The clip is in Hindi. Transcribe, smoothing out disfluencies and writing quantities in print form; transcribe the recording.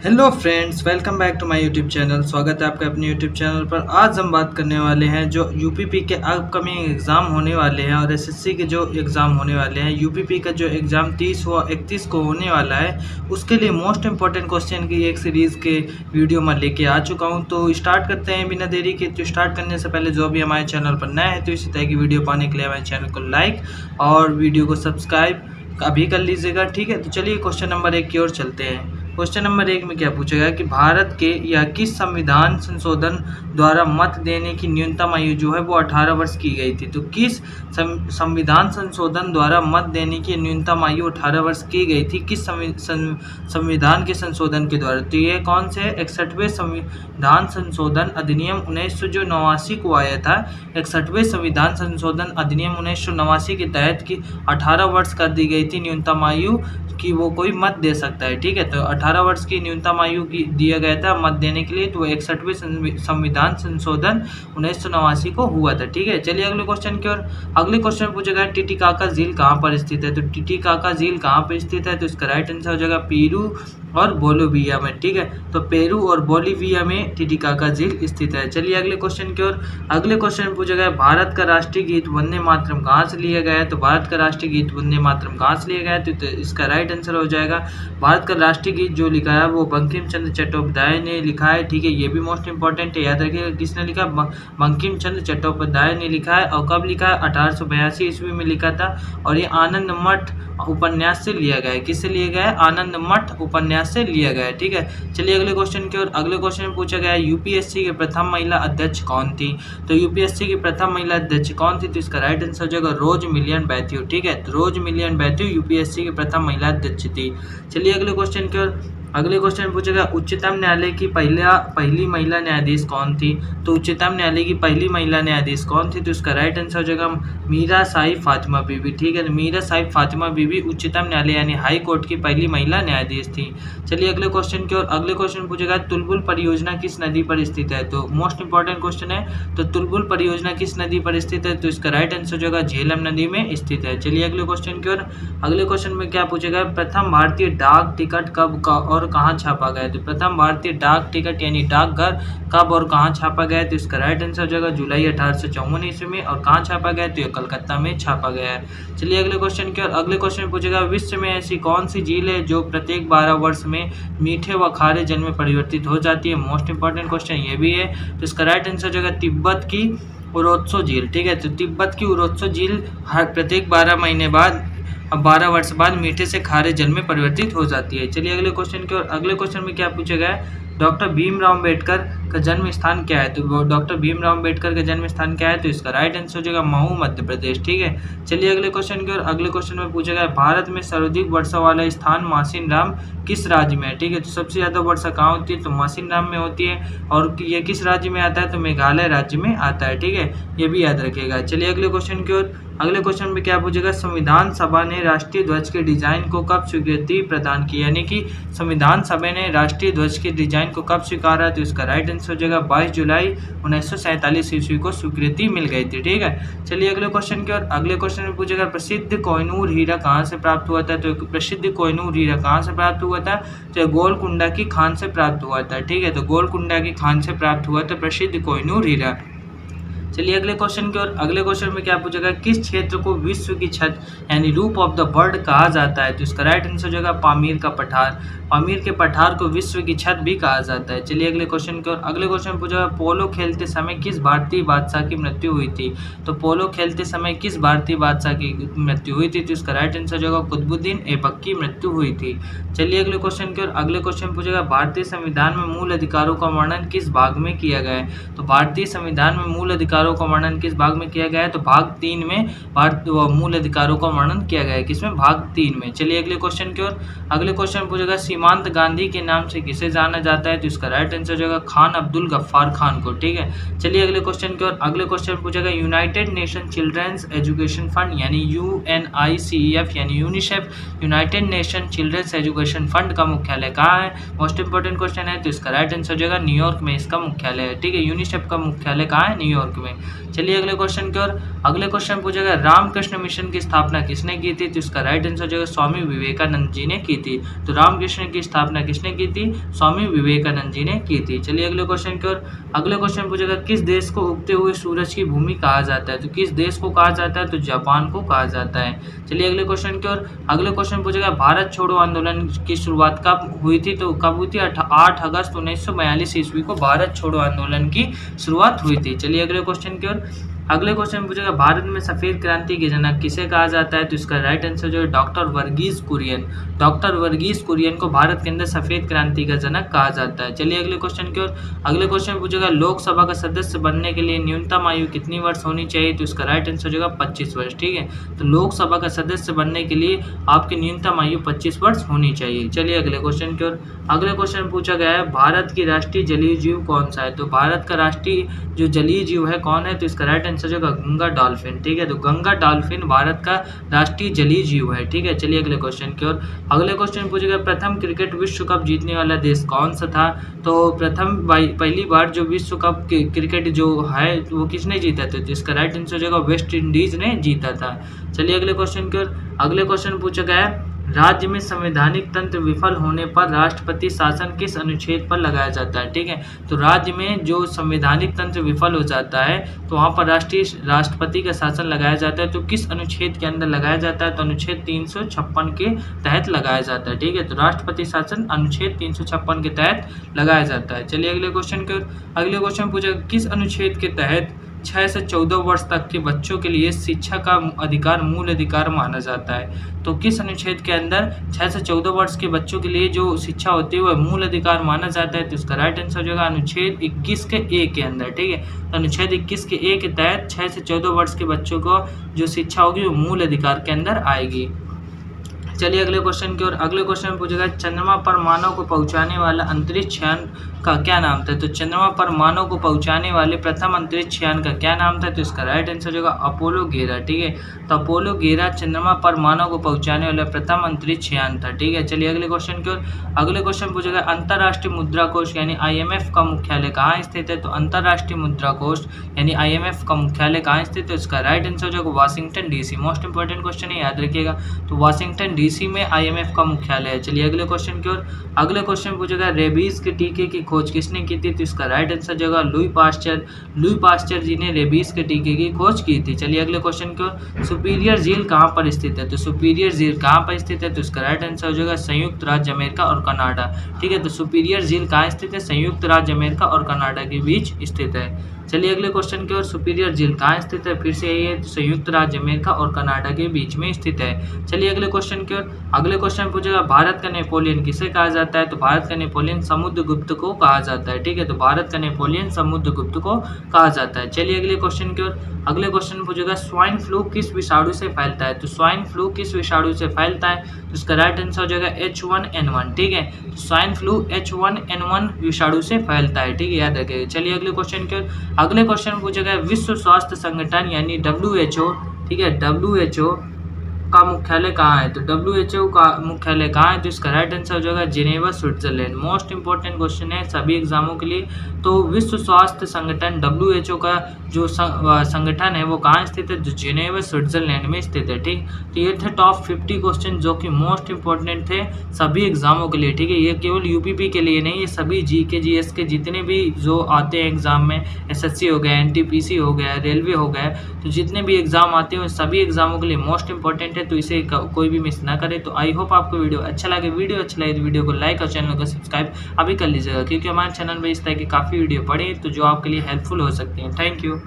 Hello friends, welcome back to my YouTube channel. स्वागत है आपका अपने यूट्यूब चैनल पर। आज हम बात करने वाले हैं जो यूपीपी के अपकमिंग एग्ज़ाम होने वाले हैं और एसएससी के जो एग्ज़ाम होने वाले हैं। यूपीपी का जो एग्ज़ाम 30 व 31 को होने वाला है, उसके लिए मोस्ट इंपॉर्टेंट क्वेश्चन की एक सीरीज़ के वीडियो मैं लेके आ चुका हूं। तो स्टार्ट करते हैं बिना देरी के। तो स्टार्ट करने से पहले जो भी हमारे चैनल पर नया है तो इसी तरह की वीडियो पाने के लिए हमारे चैनल को लाइक और वीडियो को सब्सक्राइब अभी कर लीजिएगा, ठीक है। तो चलिए क्वेश्चन नंबर 1 की ओर चलते हैं। क्वेश्चन नंबर 1 में क्या पूछा गया कि भारत के या किस संविधान संशोधन द्वारा मत देने की न्यूनतम आयु जो है वो 18 वर्ष की गई थी। तो किस संविधान संशोधन द्वारा मत देने की न्यूनतम आयु 18 वर्ष की गई थी, किस संविधान के संशोधन के द्वारा? तो ये कौन से 61वें संविधान संशोधन अधिनियम 1989 को आया था। 61वें संविधान संशोधन अधिनियम 1989 के तहत की 18 वर्ष कर दी गई थी न्यूनतम आयु कि वो कोई मत दे सकता है, ठीक है। तो 18 वर्ष की न्यूनतम आयु की दिया गया था मत देने के लिए। तो 61वें संविधान संशोधन 1989 को हुआ था, ठीक है। चलिए अगले क्वेश्चन की ओर। अगले क्वेश्चन पूछा गया टिटिकाका झील कहाँ पर स्थित है। तो टिटिकाका झील कहाँ पर स्थित है? तो इसका राइट आंसर हो जाएगा पेरू और बोलिविया में, ठीक है। तो पेरू और बोलिविया में टिटिकाका झील स्थित है। चलिए अगले क्वेश्चन की ओर। अगले क्वेश्चन पूछा गया भारत का राष्ट्रीय गीत वंदे मातरम कहाँ से लिया गया है। तो भारत का राष्ट्रीय गीत वंदे मातरम कहाँ से लिया गया है? तो इसका राइट आंसर हो जाएगा भारत का राष्ट्रीय गीत जो लिखा है वो बंकिम चंद्र चट्टोपाध्याय ने लिखा है, ठीक है। ये भी मोस्ट इंपॉर्टेंट है, याद रखिएगा किसने लिखा। बंकिम चंद्र चट्टोपाध्याय ने लिखा है। और कब लिखा है? 1882 ईस्वी में लिखा था। और ये आनंद मठ उपन्यास से लिया गया है। किससे लिया गया है? आनंद मठ उपन्यास से लिया गया है, ठीक है। चलिए अगले क्वेश्चन की ओर। अगले क्वेश्चन में पूछा गया है यूपीएससी के प्रथम महिला अध्यक्ष कौन थी। तो यूपीएससी की प्रथम महिला अध्यक्ष कौन थी? तो इसका राइट आंसर हो जाएगा रोज मिलियन बैथ्यू, ठीक है। तो रोज मिलियन बैथ्यू यूपीएससी की प्रथम महिला अध्यक्ष थी। चलिए अगले क्वेश्चन की ओर। अगले क्वेश्चन पूछेगा उच्चतम न्यायालय की पहली महिला न्यायाधीश कौन थी। तो उच्चतम न्यायालय की पहली महिला न्यायाधीश कौन थी? तो इसका राइट आंसर हो जाएगा मीरा साहिब फातिमा बीबी, ठीक है। मीरा साहिब फातिमा बीबी उच्चतम न्यायालय यानी हाई कोर्ट की पहली महिला न्यायाधीश थी। चलिए अगले क्वेश्चन की ओर। अगले क्वेश्चन पूछेगा तुलबुल परियोजना किस नदी पर स्थित है। तो मोस्ट इंपॉर्टेंट क्वेश्चन है। तो तुलबुल परियोजना किस नदी पर स्थित है? तो इसका राइट आंसर हो जाएगा झेलम नदी में स्थित है। चलिए अगले क्वेश्चन की ओर। अगले क्वेश्चन में क्या पूछेगा प्रथम भारतीय डाक टिकट कब और कहाँ छापा गया। तो प्रथम भारतीय डाक टिकट यानी डाकघर कब और कहाँ छापा गया है? तो इसका राइट आंसर हो जाएगा जुलाई 1854 ईस्वी में। और कहाँ छापा गया है? तो ये कलकत्ता में छापा गया है। चलिए अगले क्वेश्चन की ओर। अगले क्वेश्चन पूछेगा विश्व में ऐसी कौन सी झील है जो प्रत्येक 12 वर्ष में मीठे व खारे जल में परिवर्तित हो जाती है। मोस्ट इंपॉर्टेंट क्वेश्चन ये भी है। तो इसका राइट आंसर हो जाएगा तिब्बत की उरोत्सो झील, ठीक है। तो तिब्बत की उरोत्सो झील हर प्रत्येक 12 महीने बाद 12 वर्ष बाद मीठे से खारे जल में परिवर्तित हो जाती है। चलिए अगले क्वेश्चन की ओर। अगले क्वेश्चन में क्या पूछा गया है डॉक्टर भीमराव अम्बेडकर का जन्म स्थान क्या है। तो डॉक्टर भीमराव अम्बेडकर का जन्म स्थान क्या है? तो इसका राइट आंसर हो जाएगा महू मध्य प्रदेश, ठीक है। चलिए अगले क्वेश्चन की ओर। अगले क्वेश्चन में पूछा गया भारत में सर्वाधिक वर्षा वाला स्थान मासिन राम किस राज्य में है, ठीक है। तो सबसे ज़्यादा वर्षा कहाँ होती है? तो मासिन राम में होती है। और ये किस राज्य में आता है? तो मेघालय राज्य में आता है, ठीक है। ये भी याद रखिएगा। चलिए अगले क्वेश्चन की ओर। अगले क्वेश्चन में क्या पूछेगा संविधान सभा ने राष्ट्रीय ध्वज के डिजाइन को कब स्वीकृति प्रदान की, यानी कि संविधान सभा ने राष्ट्रीय ध्वज के डिजाइन को कब स्वीकारा। तो इसका राइट आंसर हो जाएगा 22 जुलाई 1947 ईस्वी को स्वीकृति मिल गई थी, ठीक है। चलिए अगले क्वेश्चन की ओर। अगले क्वेश्चन में पूछेगा प्रसिद्ध कोहिनूर हीरा कहाँ से प्राप्त हुआ था। तो प्रसिद्ध कोहिनूर हीरा कहाँ से प्राप्त हुआ था? तो गोलकुंडा की खान से प्राप्त हुआ था, ठीक है। तो गोलकुंडा की खान से प्राप्त हुआ था प्रसिद्ध कोहिनूर हीरा। चलिए अगले क्वेश्चन की ओर। अगले क्वेश्चन में क्या पूछेगा किस क्षेत्र को विश्व की छत यानी रूप ऑफ द बर्ड कहा जाता है। तो इसका राइट आंसर हो जाएगा पामीर का पठार। पामीर के पठार को विश्व की छत भी कहा जाता है। चलिए अगले क्वेश्चन की ओर। अगले क्वेश्चन में पूछेगा पोलो खेलते समय किस भारतीय बादशाह की मृत्यु हुई थी। तो पोलो खेलते समय किस भारतीय बादशाह की मृत्यु हुई थी। तो इसका राइट आंसर हो जाएगा कुतुबुद्दीन ऐबक की मृत्यु हुई थी। चलिए अगले क्वेश्चन की ओर। अगले क्वेश्चन पूछेगा भारतीय संविधान में मूल अधिकारों का वर्णन किस भाग में किया गया है। तो भारतीय संविधान में मूल अधिकारों का वर्णन किस भाग में किया गया है। तो भाग 3 में मूल अधिकारों का वर्णन किया गया है। किसमें? भाग 3 में। चलिए अगले क्वेश्चन की ओर। अगले क्वेश्चन पूछेगा सीमांत गांधी के नाम से किसे जाना जाता है। तो इसका राइट आंसर हो जाएगा खान अब्दुल गफ्फार खान को, ठीक है। चलिए अगले क्वेश्चन की ओर। अगले क्वेश्चन पूछेगा United Nation children's education fund यानी UNICEF यानी UNICEF United Nation children's education fund का मुख्यालय कहाँ है। मोस्ट इंपोर्टेंट क्वेश्चन है। तो इसका राइट आंसर हो जाएगा न्यूयॉर्क में इसका मुख्यालय है, ठीक है। यूनिसेफ का मुख्यालय कहाँ है? न्यूयॉर्क में। में। चलिए अगले क्वेश्चन की ओर। अगले क्वेश्चन पूछेगा रामकृष्ण मिशन की स्थापना किसने की थी? तो इसका राइट आंसर हो जाएगा स्वामी विवेकानंद जी ने की थी। तो रामकृष्ण की स्थापना किसने की थी? स्वामी विवेकानंद जी ने की थी। चलिए अगले क्वेश्चन की ओर। अगले क्वेश्चन पूछेगा किस देश को उगते हुए सूरज की भूमि कहा जाता है? तो किस देश को कहा जाता है? तो जापान को कहा जाता है। चलिए अगले क्वेश्चन की ओर। अगले क्वेश्चन पूछेगा भारत छोड़ो आंदोलन की शुरुआत कब हुई थी? तो कब हुई थी? 8 अगस्त 1942 ईस्वी को भारत छोड़ो आंदोलन की शुरुआत हुई थी। चलिए अगले क्वेश्चन की ओर। अगले क्वेश्चन पूछेगा भारत में सफेद क्रांति के जनक किसे कहा जाता है? तो इसका राइट आंसर जो है डॉक्टर वर्गीज कुरियन। डॉक्टर वर्गीज कुरियन को भारत के अंदर सफेद क्रांति का जनक कहा जाता है। चलिए अगले क्वेश्चन की ओर। अगले क्वेश्चन पूछेगा लोकसभा का सदस्य बनने के लिए न्यूनतम आयु कितनी वर्ष होनी चाहिए? तो इसका राइट आंसर जो है 25 वर्ष। ठीक है, तो लोकसभा का सदस्य बनने के लिए आपकी न्यूनतम आयु 25 वर्ष होनी चाहिए। चलिए अगले क्वेश्चन की ओर। अगले क्वेश्चन पूछा गया है भारत की राष्ट्रीय जलीय जीव कौन सा है? तो भारत का राष्ट्रीय जो जलीय जीव है कौन है? तो इसका राइट आंसर जो गंगा डॉल्फिन। ठीक है, तो गंगा डॉल्फिन भारत का राष्ट्रीय जलीय जीव है। ठीक है, चलिए अगले क्वेश्चन की ओर। अगले क्वेश्चन पूछेगा प्रथम क्रिकेट विश्व कप जीतने वाला देश कौन सा था? तो पहली बार जो विश्व कप क्रिकेट जो है वो किसने जीता था? तो इसका राइट आंसर जो वेस्ट इंडीज ने जीता था। चलिए अगले क्वेश्चन की ओर। अगले क्वेश्चन पूछा गया है राज्य में संवैधानिक तंत्र विफल होने पर राष्ट्रपति शासन किस अनुच्छेद पर लगाया जाता है? ठीक है, तो राज्य में जो संवैधानिक तंत्र विफल हो जाता है तो वहाँ पर राष्ट्रपति का शासन लगाया जाता है। तो किस अनुच्छेद के अंदर लगाया जाता है? तो अनुच्छेद 356 के तहत लगाया जाता है। ठीक है, तो राष्ट्रपति शासन अनुच्छेद 356 के तहत लगाया जाता है। चलिए अगले क्वेश्चन के। अगले क्वेश्चन पूछा किस अनुच्छेद के तहत 6 से 14 वर्ष तक के बच्चों के लिए शिक्षा का अधिकार मूल अधिकार माना जाता है? तो किस अनुच्छेद के अंदर 6 से 14 वर्ष के बच्चों के लिए जो शिक्षा होती है वह मूल अधिकार माना जाता है? तो इसका राइट आंसर जो है अनुच्छेद 21 के ए के अंदर। ठीक है, तो अनुच्छेद 21 के ए के तहत 6 से 14 वर्ष के बच्चों को जो शिक्षा होगी वो मूल अधिकार के अंदर आएगी। चलिए अगले क्वेश्चन की ओर। अगले क्वेश्चन में पूछेगा चंद्रमा पर मानव को पहुंचाने वाला अंतरिक्ष यान का क्या नाम था? तो चंद्रमा पर मानव को पहुंचाने वाले प्रथम अंतरिक्ष यान का क्या नाम था? तो इसका राइट आंसर होगा अपोलो 11। ठीक है, तो अपोलो 11 चंद्रमा पर मानव को पहुंचाने वाला प्रथम अंतरिक्ष यान था। ठीक है, चलिए अगले क्वेश्चन की ओर। अगले क्वेश्चन पूछेगा अंतर्राष्ट्रीय मुद्रा कोष यानी IMF का मुख्यालय कहाँ स्थित है? तो अंतर्राष्ट्रीय मुद्रा कोष यानी IMF का मुख्यालय कहाँ स्थित है? इसका राइट आंसर जो Washington DC। Most important question है, याद रखिएगा। तो वाशिंगटन DC में IMF का मुख्यालय है। चलिए अगले क्वेश्चन की ओर। अगले क्वेश्चन पूछेगा रेबीज के टीके की खोज किसने की थी? तो इसका राइट आंसर जो है लुई पास्चर जी ने रेबीज के टीके की खोज की थी। चलिए अगले क्वेश्चन की ओर। सुपीरियर झील कहाँ पर स्थित है? तो सुपीरियर झील कहाँ पर स्थित है? तो इसका राइट आंसर हो जाएगा संयुक्त राज्य अमेरिका और कनाडा। ठीक है, तो सुपीरियर झील कहाँ स्थित है? संयुक्त राज्य अमेरिका और कनाडा के बीच स्थित है। चलिए अगले क्वेश्चन की ओर। सुपीरियर झील कहाँ स्थित है? फिर से यही है, संयुक्त राज्य अमेरिका और कनाडा के बीच में स्थित है। चलिए अगले क्वेश्चन की ओर। अगले क्वेश्चन पूछेगा भारत का नेपोलियन किसे कहा जाता है? तो भारत का नेपोलियन समुद्रगुप्त को कहा जाता है। ठीक है, तो भारत का नेपोलियन समुद्रगुप्त को कहा जाता है। चलिए अगले क्वेश्चन की ओर। अगले क्वेश्चन पूछेगा स्वाइन फ्लू किस विषाणु से फैलता है? तो स्वाइन फ्लू किस विषाणु से फैलता है? तो इसका राइट आंसर हो जाएगा H1N1। ठीक है, तो स्वाइन फ्लू H1N1 विषाणु से फैलता है। ठीक है, याद रखिएगा। चलिए अगले क्वेश्चन की ओर। अगले क्वेश्चन पूछेगा विश्व स्वास्थ्य संगठन यानी WHO। ठीक है, WHO का मुख्यालय कहाँ है? तो WHO का मुख्यालय कहाँ है? तो इसका राइट आंसर हो जाएगा Geneva Switzerland. Most important question है सभी एग्जामों के लिए। तो विश्व स्वास्थ्य संगठन WHO का जो संगठन है वो कहाँ स्थित है? जो जिनेवा स्विट्जरलैंड में स्थित है। ठीक, तो ये थे टॉप 50 क्वेश्चन जो कि मोस्ट इंपॉर्टेंट थे सभी एग्जामों के लिए। ठीक है, ये केवल UPP के लिए नहीं, ये सभी GK GS के जितने भी जो आते हैं एग्जाम में, SSC हो गया, NTPC हो गया, रेलवे हो गया, तो जितने भी एग्जाम आते हैं सभी एग्जामों के लिए मोस्ट इंपॉर्टेंट है। तो इसे कोई भी मिस ना करे। तो आई होप आपको वीडियो अच्छा लगे। वीडियो अच्छा लगे तो वीडियो को लाइक और चैनल को सब्सक्राइब अभी कर लीजिएगा, क्योंकि हमारे चैनल में इस तरह की काफ़ी वीडियो पड़े तो जो आपके लिए हेल्पफुल हो सकती हैं। Thank you.